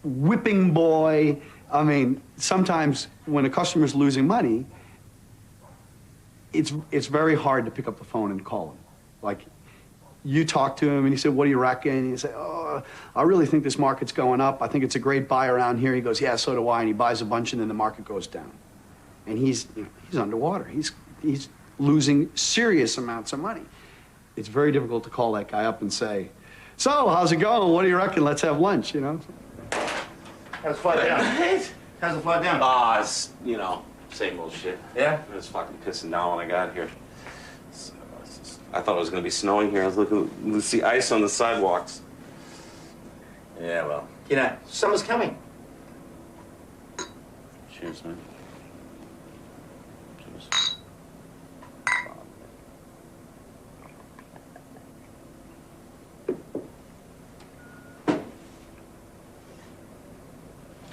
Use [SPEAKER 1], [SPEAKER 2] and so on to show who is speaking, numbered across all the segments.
[SPEAKER 1] whipping boy. I mean, sometimes when a customer's losing money, it's very hard to pick up the phone and call him. Like, you talk to him and you say, what do you reckon? And you say, oh, I really think this market's going up. I think it's a great buy around here. He goes, yeah, so do I. And he buys a bunch and then the market goes down. And he's underwater. He's losing serious amounts of money. It's very difficult to call that guy up and say, so, how's it going? What do you reckon? Let's have lunch, you know?
[SPEAKER 2] How's the flight down? How's the flight down?
[SPEAKER 3] Ah, it's, you know, same old shit.
[SPEAKER 2] Yeah?
[SPEAKER 3] It was fucking pissing down when I got here. So, I thought it was going to be snowing here. I was looking to see ice on the sidewalks.
[SPEAKER 2] Yeah, well, you know, summer's coming.
[SPEAKER 3] Cheers, man. Cheers.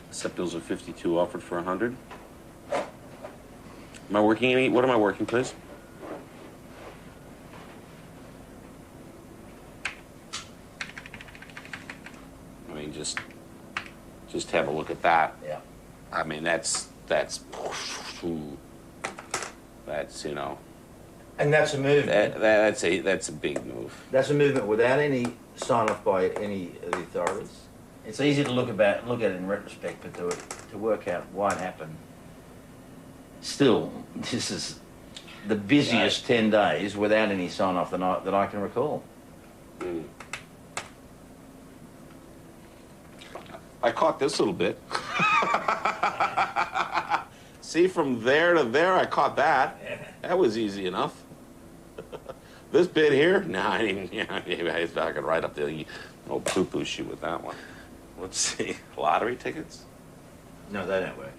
[SPEAKER 3] Set bills are 52, offered for 100. Am I working any? What am I working, please? I mean, just have a look at that.
[SPEAKER 2] Yeah.
[SPEAKER 3] I mean, that's you know.
[SPEAKER 2] And that's a movement.
[SPEAKER 3] That's a big move.
[SPEAKER 2] That's a movement without any sign off by any of the authorities. It's easy to look at it in retrospect, but to work out why it happened. Still, this is the busiest 10 days without any sign off that I can recall.
[SPEAKER 3] Mm. I caught this little bit. See, from there to there, I caught that. That was easy enough. This bit here, nah, I didn't. Yeah, I could right up there. No poo-poo shoot with that one. Let's see, lottery tickets?
[SPEAKER 2] No, they don't work.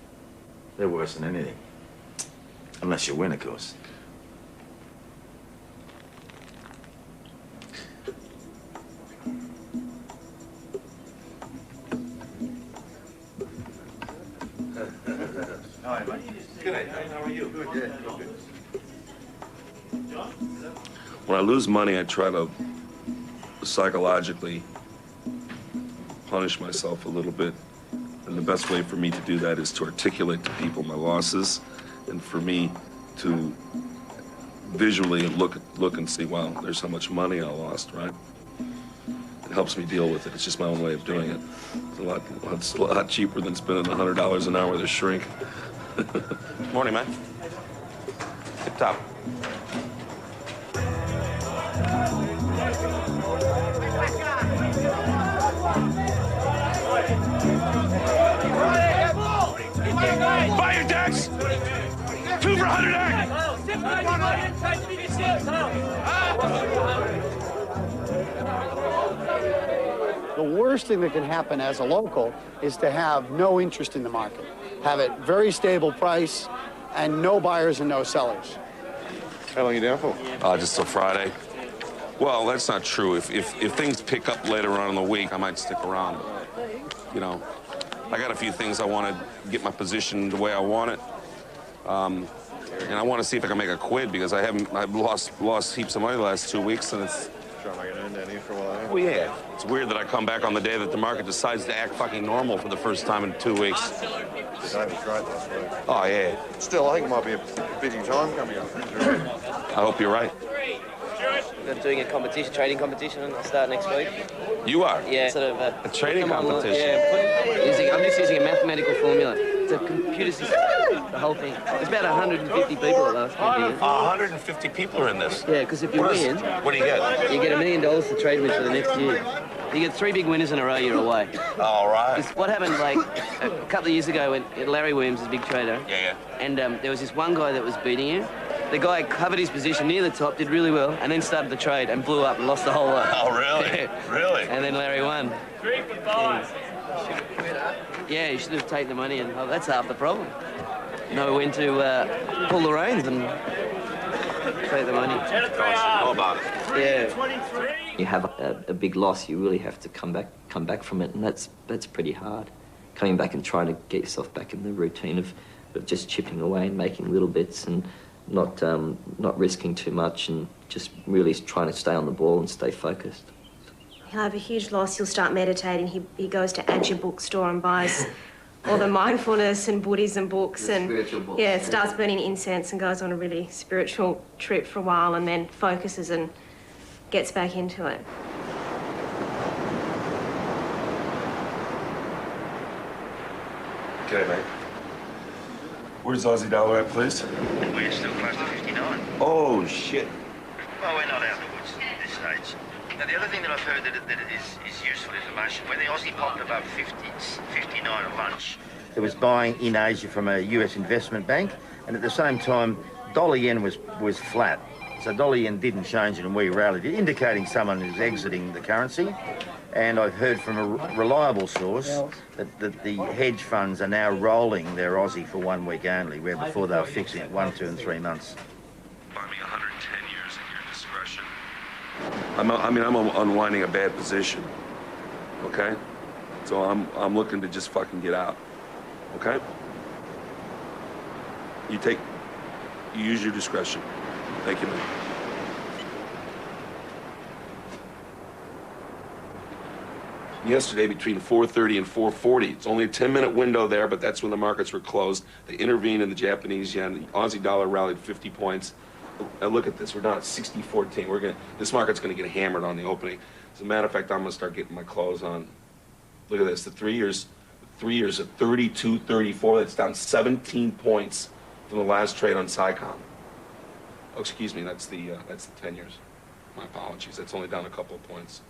[SPEAKER 2] They're worse than anything. Unless you win, of course. Hi, mate. Good day. How are you? Good, yeah. Good.
[SPEAKER 4] When I lose money, I try to psychologically punish myself a little bit. And the best way for me to do that is to articulate to people my losses and for me to visually look and see, wow, there's how much money I lost, right? It helps me deal with it. It's just my own way of doing it. It's a lot cheaper than spending $100 an hour with a shrink.
[SPEAKER 3] Morning, man. Tip top.
[SPEAKER 4] Buy your decks! 2 for 100 egg!
[SPEAKER 1] The worst thing that can happen as a local is to have no interest in the market. Have it very stable price and no buyers and no sellers.
[SPEAKER 4] How long are you down for?
[SPEAKER 3] Just till Friday. Well, that's not true. If things pick up later on in the week, I might stick around. You know, I got a few things I want to get my position the way I want it. And I want to see if I can make a quid because I've lost heaps of money the last 2 weeks and it's...
[SPEAKER 4] Trying to make an end down here for a while.
[SPEAKER 3] Well, yeah. It's weird that I come back on the day that the market decides to act fucking normal for the first time in 2 weeks.
[SPEAKER 4] The day was great last week.
[SPEAKER 3] Oh, yeah.
[SPEAKER 4] Still, I think it might be a busy time coming up.
[SPEAKER 3] I hope you're right.
[SPEAKER 5] I'm doing a competition, trading competition, and I'll start next week.
[SPEAKER 3] You are?
[SPEAKER 5] Yeah, sort of
[SPEAKER 3] a trading competition.
[SPEAKER 5] Yeah, I'm just using a mathematical formula. It's a computer system, the whole thing. There's about 150 people at last competition.
[SPEAKER 3] 150 people are in this.
[SPEAKER 5] Yeah, because if you win...
[SPEAKER 3] What do you get?
[SPEAKER 5] You get $1 million to trade with for the next year. You get 3 big winners in a row, you're away.
[SPEAKER 3] All right.
[SPEAKER 5] What happened, like, a couple of years ago when Larry Williams is a big trader.
[SPEAKER 3] Yeah.
[SPEAKER 5] And there was this one guy that was beating you. The guy covered his position near the top, did really well, and then started the trade and blew up and lost the whole lot.
[SPEAKER 3] Oh, really?
[SPEAKER 5] Yeah.
[SPEAKER 3] Really?
[SPEAKER 5] And then Larry won.
[SPEAKER 6] 3 for 5.
[SPEAKER 5] Yeah, you should have taken the money, and that's half the problem. Know when to pull the reins and take the money.
[SPEAKER 3] How about it?
[SPEAKER 5] Yeah.
[SPEAKER 7] You have a big loss, you really have to come back from it, and that's pretty hard. Coming back and trying to get yourself back in the routine of just chipping away and making little bits and not risking too much and just really trying to stay on the ball and stay focused.
[SPEAKER 6] He'll have a huge loss. He'll start meditating. He goes to Adja bookstore and buys all the mindfulness and Buddhism books and
[SPEAKER 7] spiritual books.
[SPEAKER 6] Yeah, starts burning incense and goes on a really spiritual trip for a while and then focuses and gets back into it.
[SPEAKER 4] Okay, mate. Where's Aussie dollar at, please?
[SPEAKER 8] We're still close to 59.
[SPEAKER 4] Oh, shit.
[SPEAKER 8] Well, we're not out of the woods at this stage. Now, the other thing that I've heard that is useful information, when the Aussie popped above 59 at lunch, it was buying in Asia from a US investment bank, and at the same time, dollar yen was flat. So dollar yen didn't change it and we rallied, indicating someone is exiting the currency. And I've heard from a reliable source that the hedge funds are now rolling their Aussie for 1 week only, where before they were fixing it 1, 2 and 3 months.
[SPEAKER 4] Buy me 110 years at your discretion. I'm unwinding a bad position, okay? So I'm looking to just fucking get out, okay? You use your discretion. Thank you, man. Yesterday between 4:30 and 4:40. It's only a 10-minute window there, but that's when the markets were closed. They intervened in the Japanese yen. The Aussie dollar rallied 50 points. Now look at this. We're down at 60.14. This market's going to get hammered on the opening. As a matter of fact, I'm going to start getting my clothes on. Look at this. The 3 years at 32.34. That's down 17 points from the last trade on SciComm. Oh, excuse me. That's the 10 years. My apologies. That's only down a couple of points.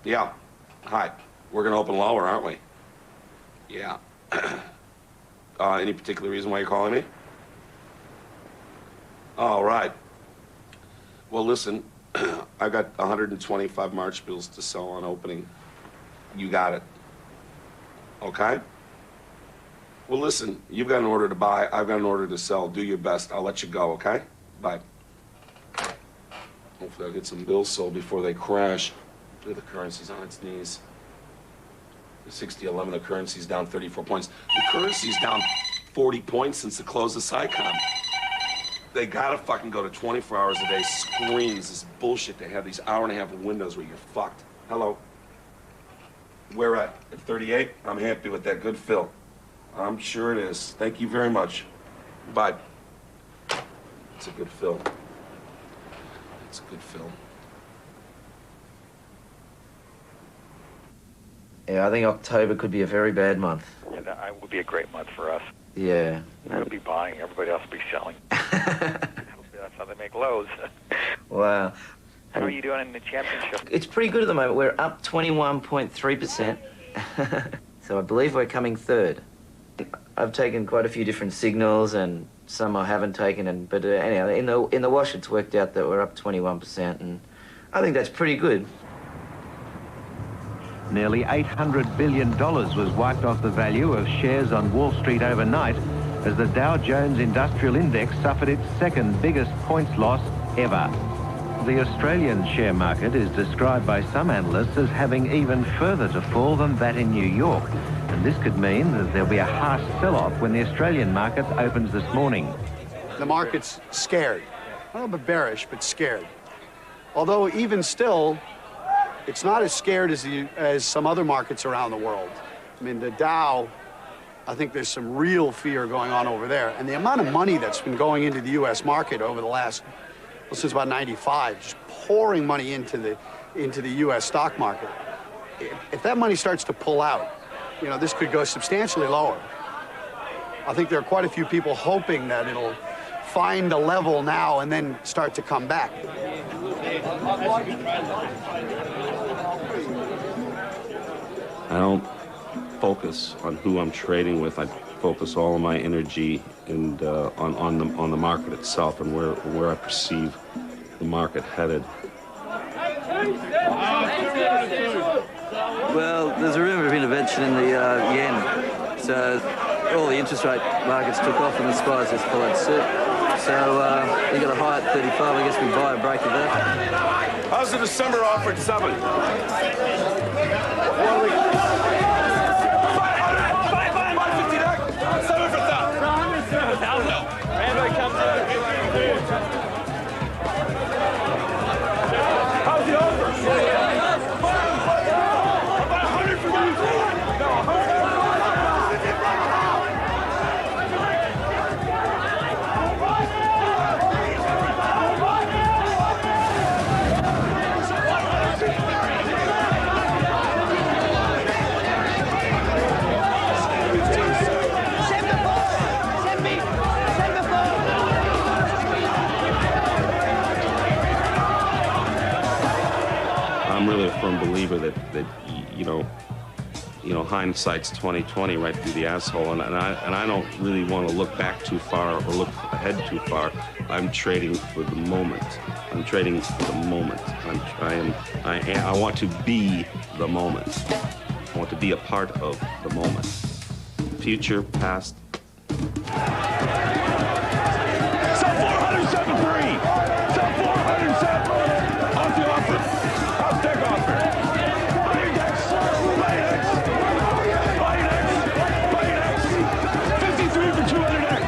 [SPEAKER 4] Yeah. Hi. We're going to open lower, aren't we? Yeah. Any particular reason why you're calling me? All right. Well, listen, I got 125 March bills to sell on opening. You got it. Okay? Well, listen, you've got an order to buy. I've got an order to sell. Do your best. I'll let you go, okay? Bye. Hopefully I'll get some bills sold before they crash. Look at the currency's on its knees. The 60.11, the currency's down 34 points. The currency's down 40 points since the close of SciComm. They gotta fucking go to 24 hours a day screens. This is bullshit. They have these hour-and-a-half windows where you're fucked. Hello. Where at? At 38? I'm happy with that. Good fill. I'm sure it is. Thank you very much. Bye. It's a good fill. It's a good fill.
[SPEAKER 2] Yeah, I think October could be a very bad month.
[SPEAKER 9] Yeah, that would be a great month for us.
[SPEAKER 2] Yeah.
[SPEAKER 9] We'll be buying, everybody else will be selling. That's how they make lows.
[SPEAKER 2] Wow.
[SPEAKER 9] How are you doing in the championship?
[SPEAKER 2] It's pretty good at the moment. We're up 21.3%. So I believe we're coming third. I've taken quite a few different signals and some I haven't taken, but anyhow, in the wash it's worked out that we're up 21%, and I think that's pretty good.
[SPEAKER 10] Nearly $800 billion was wiped off the value of shares on Wall Street overnight as the Dow Jones Industrial Index suffered its second biggest points loss ever. The Australian share market is described by some analysts as having even further to fall than that in New York, and this could mean that there'll be a harsh sell-off when the Australian market opens this morning.
[SPEAKER 1] The market's scared. A little bit bearish, but scared. Although even still, it's not as scared as some other markets around the world. I mean, the Dow, I think there's some real fear going on over there. And the amount of money that's been going into the U.S. market over the last, well, since about '95, just pouring money into the U.S. stock market. If that money starts to pull out, you know, this could go substantially lower. I think there are quite a few people hoping that it'll find a level now and then start to come back.
[SPEAKER 11] I don't focus on who I'm trading with. I focus all of my energy and on the market itself and where I perceive the market headed.
[SPEAKER 5] Well, there's a rumour of intervention in the yen. So all the interest rate markets took off and the spies just followed suit. So you got a high at 35. I guess we buy a break of that.
[SPEAKER 4] How's the December offer at 7?
[SPEAKER 11] I'm really a firm believer that you know, hindsight's 20/20 right through the asshole, and I don't really want to look back too far or look ahead too far. I'm trading for the moment. I'm trading for the moment. I want to be the moment. I want to be a part of the moment. Future, past.
[SPEAKER 12] Sub 407.3. Sub 407. Off the offer. House deck offer. Bidex. Bidex. Bidex. 53 for 200X.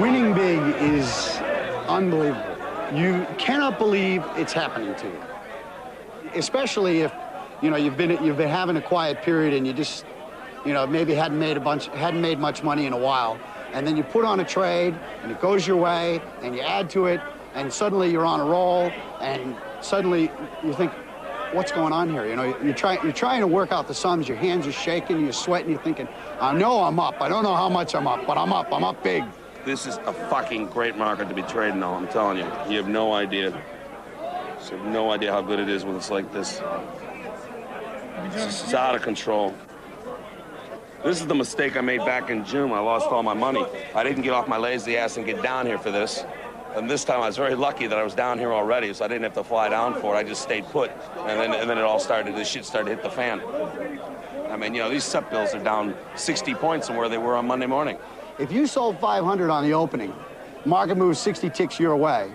[SPEAKER 1] Winning big is unbelievable. You cannot believe it's happening to you. Especially if, you've been having a quiet period and you just, maybe hadn't made much money in a while. And then you put on a trade and it goes your way and you add to it and suddenly you're on a roll and suddenly you think, what's going on here? You're trying to work out the sums, your hands are shaking, you're sweating, you're thinking, I know I'm up. I don't know how much I'm up, but I'm up big.
[SPEAKER 3] This is a fucking great market to be trading on, I'm telling you. You have no idea. You have no idea how good it is when it's like this. It's out of control. This is the mistake I made back in June. I lost all my money. I didn't get off my lazy ass and get down here for this. And this time I was very lucky that I was down here already, so I didn't have to fly down for it. I just stayed put. And then it all started, the shit started to hit the fan. I mean, these SEP bills are down 60 points from where they were on Monday morning.
[SPEAKER 1] If you sold 500 on the opening, market moves 60 ticks your way,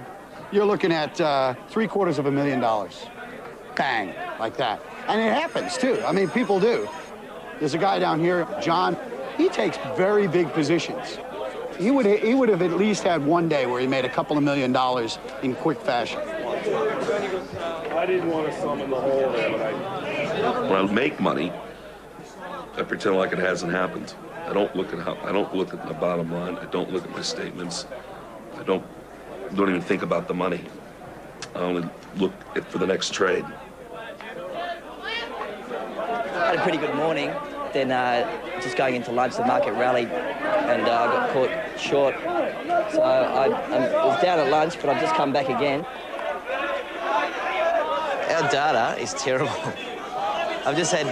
[SPEAKER 1] you're looking at $750,000. Bang, like that. And it happens, too. I mean, people do. There's a guy down here, John, he takes very big positions. He would have at least had one day where he made a couple of $1 million in quick fashion.
[SPEAKER 4] I didn't want to summon the whole there, but when I make money, I pretend like it hasn't happened. I don't look at my bottom line. I don't look at my statements. I don't even think about the money. I only look for the next trade.
[SPEAKER 5] I had a pretty good morning. Then just going into lunch, the market rallied and I got caught short. So I was down at lunch, but I've just come back again. Our data is terrible. I've just had,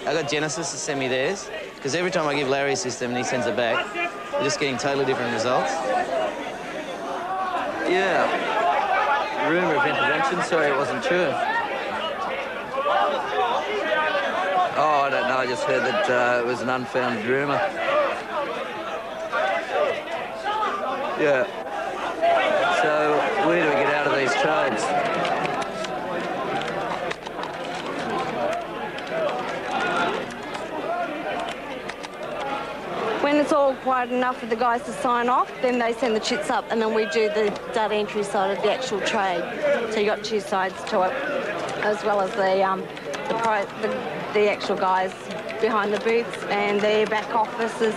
[SPEAKER 5] I got Genesis to send me theirs, because every time I give Larry a system and he sends it back, we're just getting totally different results. Yeah. Rumour of intervention, sorry it wasn't true. Oh, I don't know, I just heard that it was an unfounded rumour. Yeah. So, where do we get out of these trades?
[SPEAKER 13] When it's all quiet enough for the guys to sign off, then they send the chits up and then we do the data entry side of the actual trade. So you got two sides to it, as well as the actual guys behind the booths and their back offices.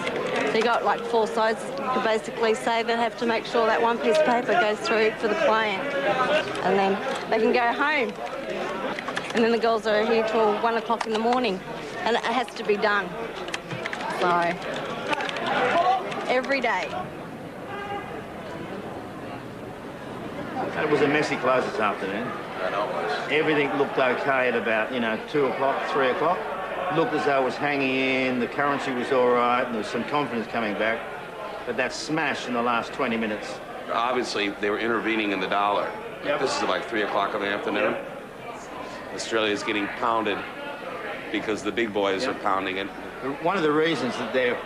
[SPEAKER 13] So you got like four sides, you could basically say, that have to make sure that one piece of paper goes through for the client. And then they can go home. And then the girls are here till 1 o'clock in the morning. And it has to be done. So, every day.
[SPEAKER 8] It was a messy close this afternoon.
[SPEAKER 2] I know it was.
[SPEAKER 8] Everything looked okay at about, 2 o'clock, 3 o'clock. Looked as though it was hanging in, the currency was all right, and there was some confidence coming back. But that smash in the last 20 minutes.
[SPEAKER 3] Obviously, they were intervening in the dollar.
[SPEAKER 8] Yep.
[SPEAKER 3] This is like 3 o'clock in the afternoon.
[SPEAKER 8] Yep.
[SPEAKER 3] Australia's getting pounded because the big boys are pounding it.
[SPEAKER 8] One of the reasons that they're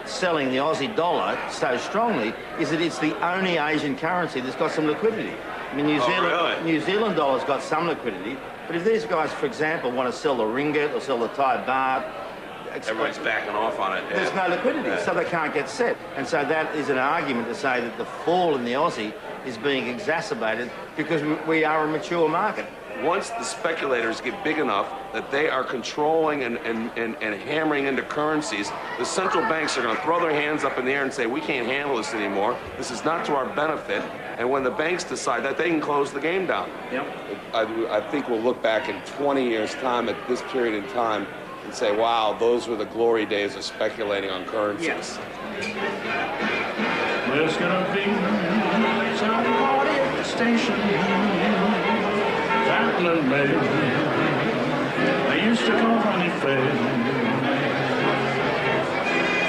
[SPEAKER 8] selling the Aussie dollar so strongly is that it's the only Asian currency that's got some liquidity. I mean, New Zealand dollar's got some liquidity, but if these guys, for example, want to sell the ringgit or sell the Thai baht,
[SPEAKER 3] everyone's backing off on it.
[SPEAKER 8] There's no liquidity, so they can't get set. And so that is an argument to say that the fall in the Aussie is being exacerbated because we are a mature market.
[SPEAKER 3] once the speculators get big enough that they are controlling and hammering into currencies, the central banks are going to throw their hands up in the air and say, we can't handle this anymore. This is not to our benefit. And when the banks decide that, they can close the game down.
[SPEAKER 2] Yep.
[SPEAKER 3] I think we'll look back in 20 years' time at this period in time and say, wow, those were the glory days of speculating on currencies.
[SPEAKER 2] Yes.
[SPEAKER 12] There's gonna be somebody at the station. Tackling me. They used to call Honey Faye.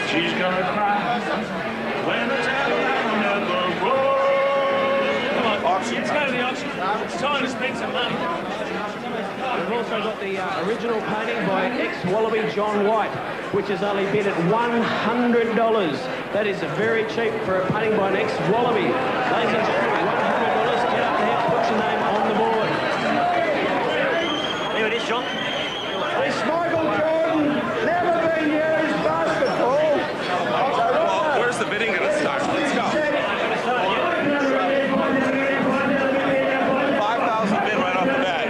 [SPEAKER 12] She's gonna cry when the telephone ever rolls. Come on, auction. Let's go to the auction. It's time to spend some money.
[SPEAKER 14] We've also got the original painting by ex-Wallaby John White, which is only bid at $100. That is very cheap for a painting by an ex-Wallaby. Ladies and gentlemen, $100. Get up there, put your name on the board.
[SPEAKER 15] Here it is, John.
[SPEAKER 12] It's Michael Jordan. Never been used basketball.
[SPEAKER 3] Well, where's the bidding going to start? Let's go.
[SPEAKER 12] 5,000 bid right off the bat.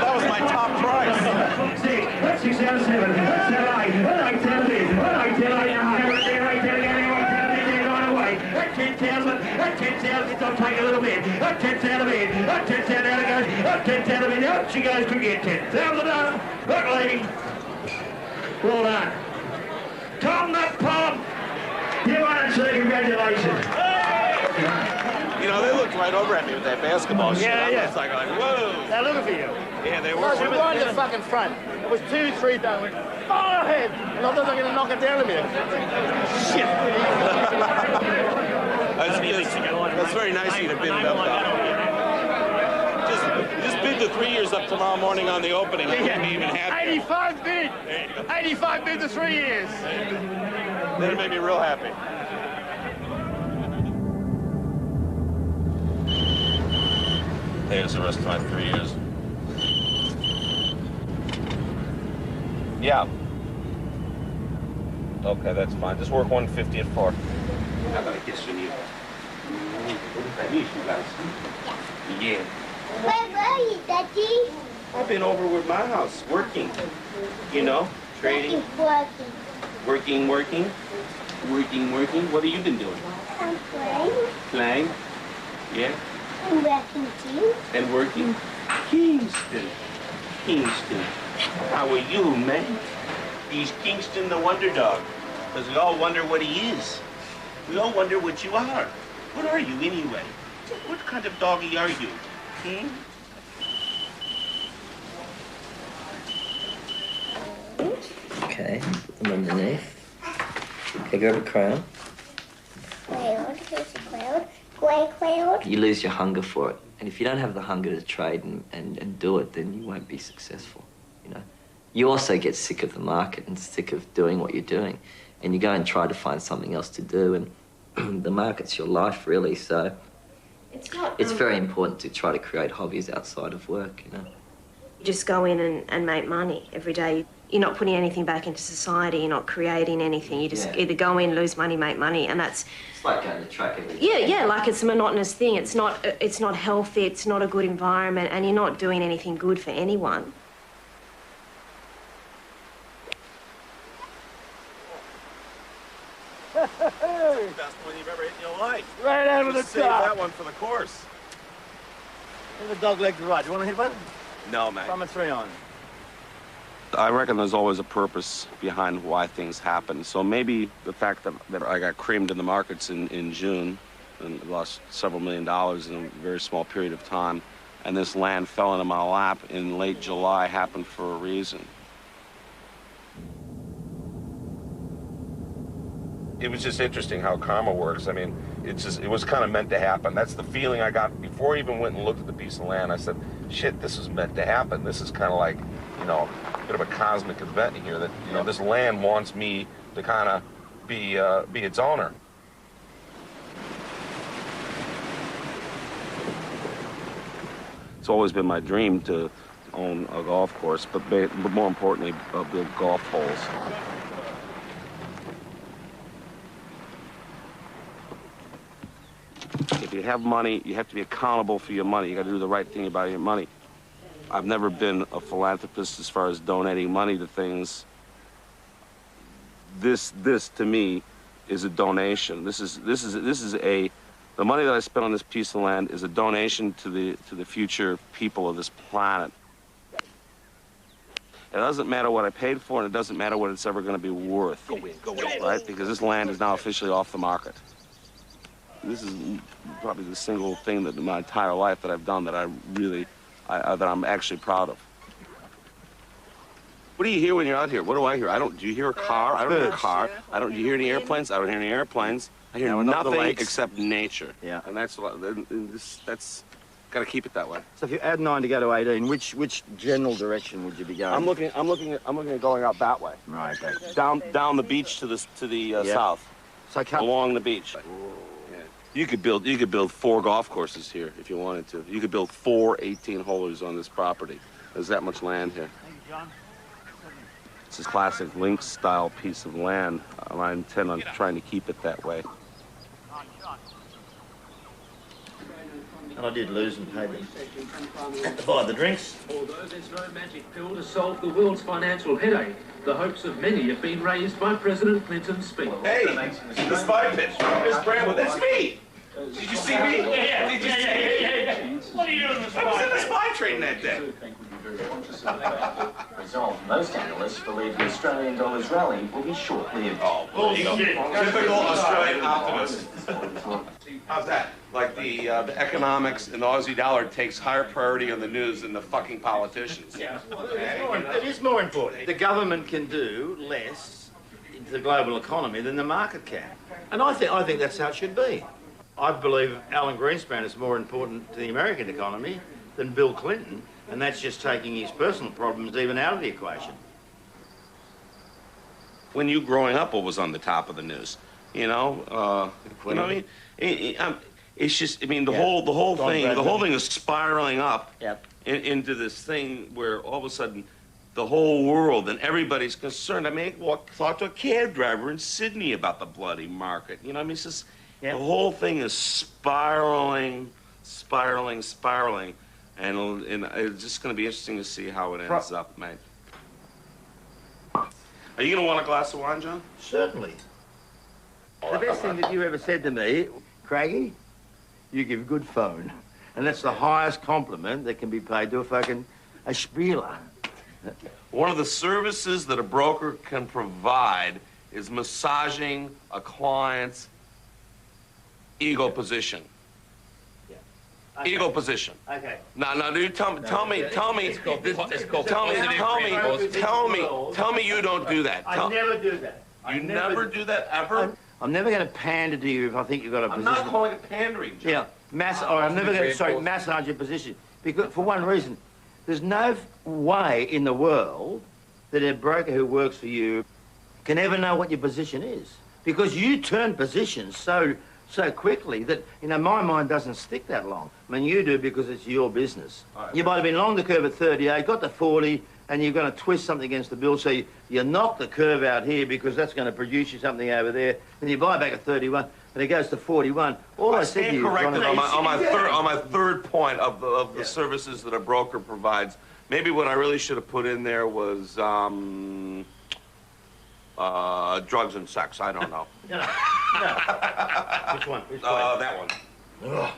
[SPEAKER 12] That was my top price.
[SPEAKER 15] 6, 7, 7, 8, 10, 10,000, don't take a little bit. 10,000 in. 10,000 out it goes. 10,000 in. Out she goes to get 10,000 done. Good lady. Well done. Tom the Pump. You want to say congratulations.
[SPEAKER 16] You know, they looked right over at me with that basketball shit.
[SPEAKER 15] Yeah, yeah.
[SPEAKER 16] I was like, whoa.
[SPEAKER 15] They're looking for you.
[SPEAKER 16] Yeah, they were.
[SPEAKER 15] No, we were in the fucking front. It was 2-3 down. Went far ahead. And I thought they were going to knock it down a minute. Shit.
[SPEAKER 16] That's very nice of you to bid it up, though. Just bid the 3 years up tomorrow morning on the opening. I wouldn't be even happy.
[SPEAKER 15] 85 bid. 85 bid the 3 years.
[SPEAKER 16] That'd make me real happy.
[SPEAKER 3] There's the rest of my 3 years. Yeah. Okay, that's fine. Just work 150 at 4. How about a kiss from you? I miss you guys. Yeah.
[SPEAKER 17] Where were you, Daddy?
[SPEAKER 3] I've been over with my house, working. You know, trading.
[SPEAKER 17] Working.
[SPEAKER 3] Working. What have you been doing?
[SPEAKER 17] I'm playing.
[SPEAKER 3] Playing? Yeah.
[SPEAKER 17] I'm working too.
[SPEAKER 3] And working? Kingston. How are you, man? He's Kingston the Wonder Dog. Because we all wonder what he is. We all wonder what you are. What are you, anyway? What kind of doggy are you?
[SPEAKER 7] Okay, put them underneath. Okay, grab a crown.
[SPEAKER 17] Cloud, here's a cloud. Grey cloud.
[SPEAKER 7] You lose your hunger for it. And if you don't have the hunger to trade and do it, then you won't be successful, you know. You also get sick of the market and sick of doing what you're doing. And you go and try to find something else to do, and the market's your life, really, so it's very important to try to create hobbies outside of work, you know.
[SPEAKER 6] You just go in and make money every day. You're not putting anything back into society, you're not creating anything. You just either go in, lose money, make money, and that's...
[SPEAKER 7] It's like going to track every day.
[SPEAKER 6] Yeah, like it's a monotonous thing. It's not healthy, it's not a good environment, and you're not doing anything good for anyone.
[SPEAKER 16] Best one you've ever hit in your life.
[SPEAKER 15] Right out of the
[SPEAKER 16] Just save
[SPEAKER 15] top.
[SPEAKER 16] that one for the course.
[SPEAKER 15] The dog leg garage. You want to hit one?
[SPEAKER 16] No, man.
[SPEAKER 15] From a 3 on.
[SPEAKER 3] I reckon there's always a purpose behind why things happen. So maybe the fact that I got creamed in the markets in June and lost several $1 million in a very small period of time, and this land fell into my lap in late July happened for a reason. It was just interesting how karma works. I mean, it was kind of meant to happen. That's the feeling I got before I even went and looked at the piece of land. I said, shit, this is meant to happen. This is kind of like, you know, a bit of a cosmic event here that, you know, this land wants me to kind of be its owner. It's always been my dream to own a golf course, but more importantly, build golf holes. If you have money, you have to be accountable for your money. You got to do the right thing about your money.
[SPEAKER 11] I've never been a philanthropist as far as donating money to things. This to me is a donation. The money that I spent on this piece of land is a donation to the future people of this planet. It doesn't matter what I paid for, and it doesn't matter what it's ever going to be worth, right? Because this land is now officially off the market. This is probably the single thing that in my entire life that I've done that that I'm actually proud of. What do you hear when you're out here? What do I hear? Do you hear a car? I don't hear a car. Do you hear any airplanes? I don't hear any airplanes. I hear nothing except nature.
[SPEAKER 8] Yeah.
[SPEAKER 11] And that's got to keep it that way.
[SPEAKER 8] So if you add 9 to go to 18, which general direction would you be going?
[SPEAKER 11] I'm looking at going out that way.
[SPEAKER 8] Right. Okay.
[SPEAKER 11] Down the beach to the south.
[SPEAKER 8] So
[SPEAKER 11] along the beach. Yeah. You could build 4 golf courses here if you wanted to. You could build 4 18-holers on this property. There's that much land here.
[SPEAKER 12] Thank you, John.
[SPEAKER 11] It's this classic lynx-style piece of land. I intend on trying to keep it that way.
[SPEAKER 8] And I did lose and pay them. Had to buy the drinks.
[SPEAKER 14] Although there's no magic pill to solve the world's financial headache, the hopes of many have been raised by President Clinton's speech.
[SPEAKER 3] Hey, the spy pitch. Miss Bramwell, that's me. Did you see me?
[SPEAKER 12] Yeah.
[SPEAKER 3] Did you see me?
[SPEAKER 12] What are you doing in the spy?
[SPEAKER 3] I was in the spy train that day.
[SPEAKER 18] Result, most analysts believe the Australian dollar's rally will be short-lived.
[SPEAKER 3] Oh, bullshit. Typical Australian optimist. How's that? Like the economics and the Aussie dollar takes higher priority on the news than the fucking politicians.
[SPEAKER 8] Yeah. It is more important. The government can do less into the global economy than the market can. And I think that's how it should be. I believe Alan Greenspan is more important to the American economy than Bill Clinton, and that's just taking his personal problems even out of the equation.
[SPEAKER 11] When you growing up, what was on the top of the news? You know what I mean? It's just, I mean, the whole thing is spiraling up into this thing where all of a sudden the whole world and everybody's concerned. I mean, I talked to a cab driver in Sydney about the bloody market. You know, I mean, it's just, the whole thing is spiraling, and it's just going to be interesting to see how it ends up, mate. Are you going to want a glass of wine, John?
[SPEAKER 8] Certainly. The best thing that you ever said to me, Craigie, you give good phone. And that's the highest compliment that can be paid to a spieler.
[SPEAKER 11] One of the services that a broker can provide is massaging a client's ego position.
[SPEAKER 8] Okay.
[SPEAKER 11] Ego position.
[SPEAKER 8] Okay.
[SPEAKER 11] No, dude, tell me you don't do that.
[SPEAKER 8] I never do that.
[SPEAKER 11] You never do that, ever?
[SPEAKER 8] I'm never going to pander to you if I think you've got a position.
[SPEAKER 11] I'm not calling it pandering, John.
[SPEAKER 8] Yeah, I'm never going to, massage your position. Because, for one reason, there's no way in the world that a broker who works for you can ever know what your position is. Because you turn positions so quickly that, you know, my mind doesn't stick that long. I mean, you do because it's your business. Right. You might have been long the curve at 38, got to 40, and you're going to twist something against the bill, so you knock the curve out here because that's going to produce you something over there, and you buy back at 31, and it goes to 41. All I said to you
[SPEAKER 11] corrected on my third point of the services that a broker provides. Maybe what I really should have put in there was drugs and sex. I don't know.
[SPEAKER 8] No. Which one?
[SPEAKER 11] That one. Ugh.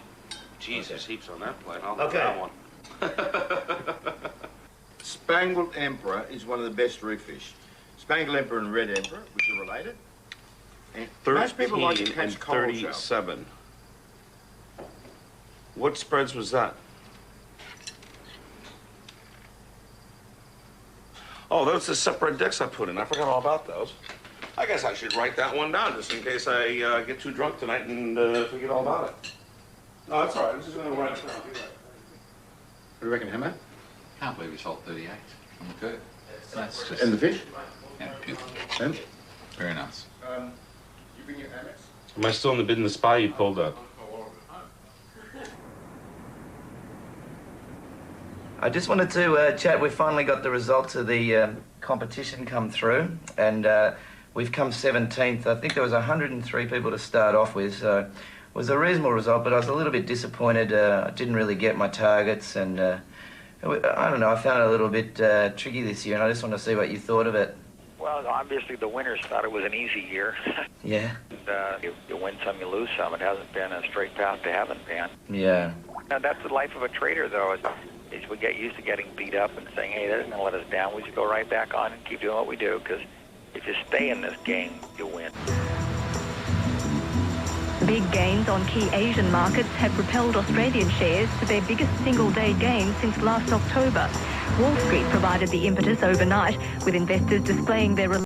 [SPEAKER 11] Jesus, heaps on that plate. I'll have that one.
[SPEAKER 8] Spangled Emperor is one of the best reef fish. Spangled Emperor and Red Emperor, which are related. And most people like to catch coral trout.
[SPEAKER 11] 37. What spreads was that? Oh, those are separate decks I put in. I forgot all about those. I guess I should write that one down just in case I get too drunk tonight and forget all about it. No, that's all right. I'm just going to write it down.
[SPEAKER 19] What do you reckon, Hammer? Can't believe we sold 38 on the curve. That's just...
[SPEAKER 8] And the fish?
[SPEAKER 19] Yeah, beautiful.
[SPEAKER 8] And?
[SPEAKER 19] Very nice.
[SPEAKER 9] You bring your Amex?
[SPEAKER 11] Am I still in the bid in the spy you pulled up?
[SPEAKER 5] I just wanted to chat. We finally got the results of the competition come through, and we've come 17th. I think there was 103 people to start off with, so it was a reasonable result, but I was a little bit disappointed. I didn't really get my targets, and
[SPEAKER 2] I don't know, I found it a little bit tricky this year, and I just want to see what you thought of it.
[SPEAKER 9] Well, obviously the winners thought it was an easy year.
[SPEAKER 2] Yeah.
[SPEAKER 9] You win some, you lose some. It hasn't been a straight path to heaven, man.
[SPEAKER 2] Yeah.
[SPEAKER 9] Now, that's the life of a trader, though, is we get used to getting beat up and saying, hey, that isn't going to let us down. We just go right back on and keep doing what we do, because if you stay in this game, you win.
[SPEAKER 20] Big gains on key Asian markets have propelled Australian shares to their biggest single-day gain since last October. Wall Street provided the impetus overnight, with investors displaying their